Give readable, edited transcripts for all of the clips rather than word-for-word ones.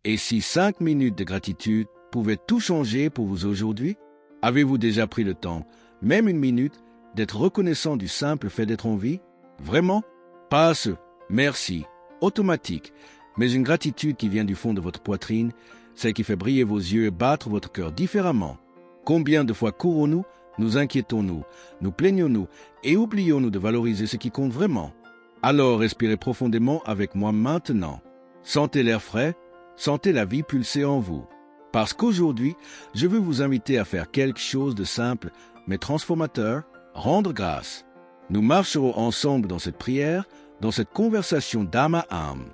Et si 5 minutes de gratitude pouvaient tout changer pour vous aujourd'hui, avez-vous déjà pris le temps, même 1 minute, d'être reconnaissant du simple fait d'être en vie? Vraiment? Pas ce « merci » automatique, mais une gratitude qui vient du fond de votre poitrine, celle qui fait briller vos yeux et battre votre cœur différemment. Combien de fois courons-nous, nous inquiétons-nous, nous plaignons-nous et oublions-nous de valoriser ce qui compte vraiment? Alors respirez profondément avec moi maintenant. Sentez l'air frais, sentez la vie pulser en vous. Parce qu'aujourd'hui, je veux vous inviter à faire quelque chose de simple mais transformateur, rendre grâce. Nous marcherons ensemble dans cette prière, dans cette conversation d'âme à âme.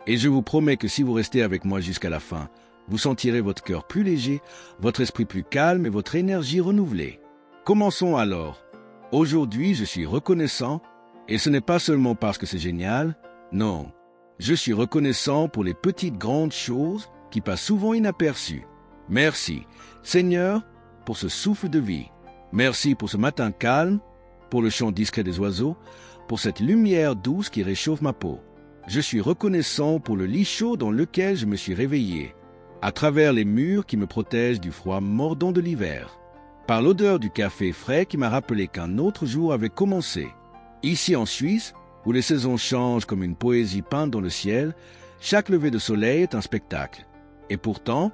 Et je vous promets que si vous restez avec moi jusqu'à la fin, vous sentirez votre cœur plus léger, votre esprit plus calme et votre énergie renouvelée. Commençons alors. Aujourd'hui, je suis reconnaissant, et ce n'est pas seulement parce que c'est génial, non. Je suis reconnaissant pour les petites grandes choses qui passent souvent inaperçues. Merci, Seigneur, pour ce souffle de vie. Merci pour ce matin calme, pour le chant discret des oiseaux, pour cette lumière douce qui réchauffe ma peau. Je suis reconnaissant pour le lit chaud dans lequel je me suis réveillé, à travers les murs qui me protègent du froid mordant de l'hiver, par l'odeur du café frais qui m'a rappelé qu'un autre jour avait commencé. Ici en Suisse, où les saisons changent comme une poésie peinte dans le ciel, chaque lever de soleil est un spectacle. Et pourtant,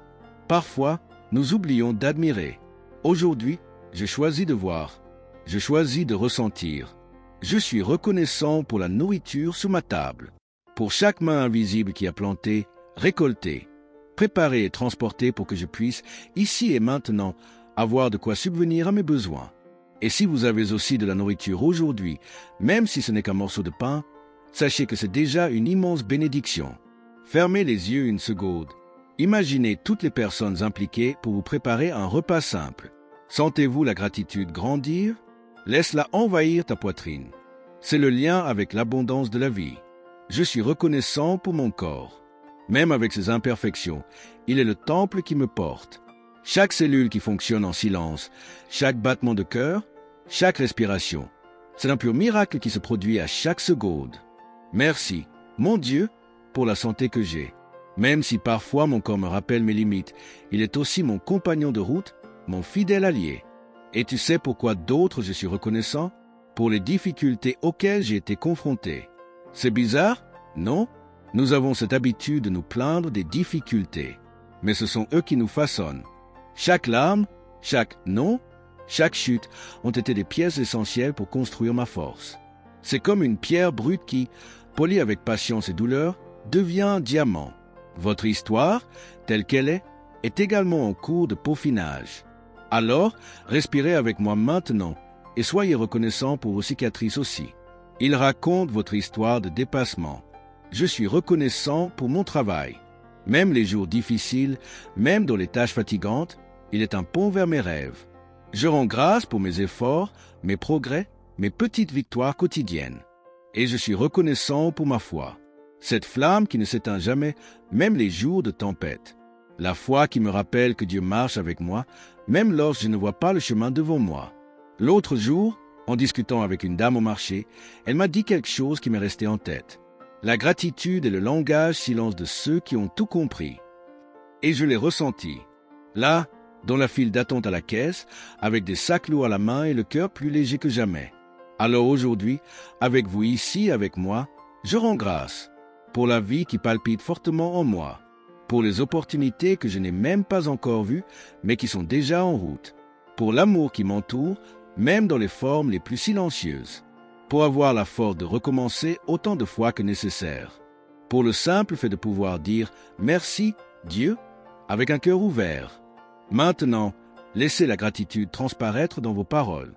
parfois, nous oublions d'admirer. Aujourd'hui, je choisis de voir. Je choisis de ressentir. Je suis reconnaissant pour la nourriture sous ma table, pour chaque main invisible qui a planté, récolté, préparé et transporté pour que je puisse, ici et maintenant, avoir de quoi subvenir à mes besoins. Et si vous avez aussi de la nourriture aujourd'hui, même si ce n'est qu'un morceau de pain, sachez que c'est déjà une immense bénédiction. Fermez les yeux 1 seconde. Imaginez toutes les personnes impliquées pour vous préparer un repas simple. Sentez-vous la gratitude grandir? Laisse-la envahir ta poitrine. C'est le lien avec l'abondance de la vie. Je suis reconnaissant pour mon corps. Même avec ses imperfections, il est le temple qui me porte. Chaque cellule qui fonctionne en silence, chaque battement de cœur, chaque respiration. C'est un pur miracle qui se produit à chaque seconde. Merci, mon Dieu, pour la santé que j'ai. Même si parfois mon corps me rappelle mes limites, il est aussi mon compagnon de route, mon fidèle allié. Et tu sais pourquoi d'autres je suis reconnaissant? Pour les difficultés auxquelles j'ai été confronté. C'est bizarre? Non? Nous avons cette habitude de nous plaindre des difficultés. Mais ce sont eux qui nous façonnent. Chaque larme, chaque non, chaque chute ont été des pièces essentielles pour construire ma force. C'est comme une pierre brute qui, polie avec patience et douleur, devient un diamant. Votre histoire, telle qu'elle est également en cours de peaufinage. Alors, respirez avec moi maintenant et soyez reconnaissant pour vos cicatrices aussi. Ils racontent votre histoire de dépassement. Je suis reconnaissant pour mon travail. Même les jours difficiles, même dans les tâches fatigantes, il est un pont vers mes rêves. Je rends grâce pour mes efforts, mes progrès, mes petites victoires quotidiennes. Et je suis reconnaissant pour ma foi. Cette flamme qui ne s'éteint jamais, même les jours de tempête. La foi qui me rappelle que Dieu marche avec moi, même lorsque je ne vois pas le chemin devant moi. L'autre jour, en discutant avec une dame au marché, elle m'a dit quelque chose qui m'est resté en tête. La gratitude est le langage silence de ceux qui ont tout compris. Et je l'ai ressenti. Là, dans la file d'attente à la caisse, avec des sacs lourds à la main et le cœur plus léger que jamais. Alors aujourd'hui, avec vous ici, avec moi, je rends grâce pour la vie qui palpite fortement en moi, pour les opportunités que je n'ai même pas encore vues, mais qui sont déjà en route, pour l'amour qui m'entoure, même dans les formes les plus silencieuses, pour avoir la force de recommencer autant de fois que nécessaire, pour le simple fait de pouvoir dire « Merci, Dieu » avec un cœur ouvert. Maintenant, laissez la gratitude transparaître dans vos paroles.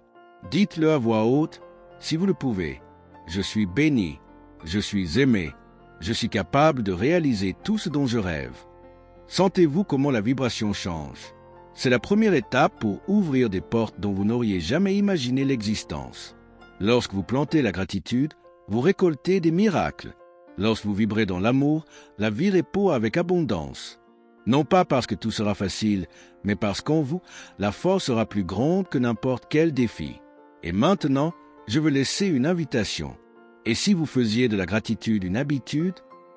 Dites-le à voix haute, si vous le pouvez. Je suis béni, je suis aimé, je suis capable de réaliser tout ce dont je rêve. Sentez-vous comment la vibration change. C'est la première étape pour ouvrir des portes dont vous n'auriez jamais imaginé l'existence. Lorsque vous plantez la gratitude, vous récoltez des miracles. Lorsque vous vibrez dans l'amour, la vie répond avec abondance. Non pas parce que tout sera facile, mais parce qu'en vous, la force sera plus grande que n'importe quel défi. Et maintenant, je veux laisser une invitation. Et si vous faisiez de la gratitude une habitude,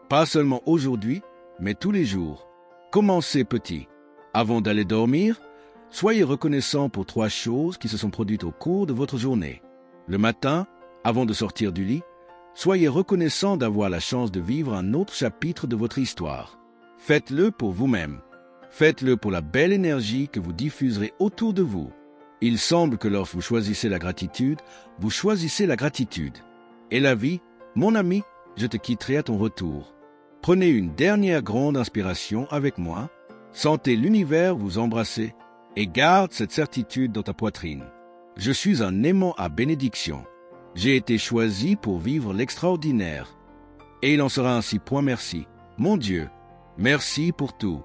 pas seulement aujourd'hui, mais tous les jours, Commencez petit. Avant d'aller dormir, soyez reconnaissant pour 3 choses qui se sont produites au cours de votre journée. Le matin, avant de sortir du lit, soyez reconnaissant d'avoir la chance de vivre un autre chapitre de votre histoire. Faites-le pour vous-même. Faites-le pour la belle énergie que vous diffuserez autour de vous. Il semble que lorsque vous choisissez la gratitude, vous choisissez la gratitude. Et la vie, mon ami, je te quitterai à ton retour. Prenez une dernière grande inspiration avec moi, sentez l'univers vous embrasser et garde cette certitude dans ta poitrine. Je suis un aimant à bénédiction. J'ai été choisi pour vivre l'extraordinaire. Et il en sera ainsi. Point merci. Mon Dieu, merci pour tout.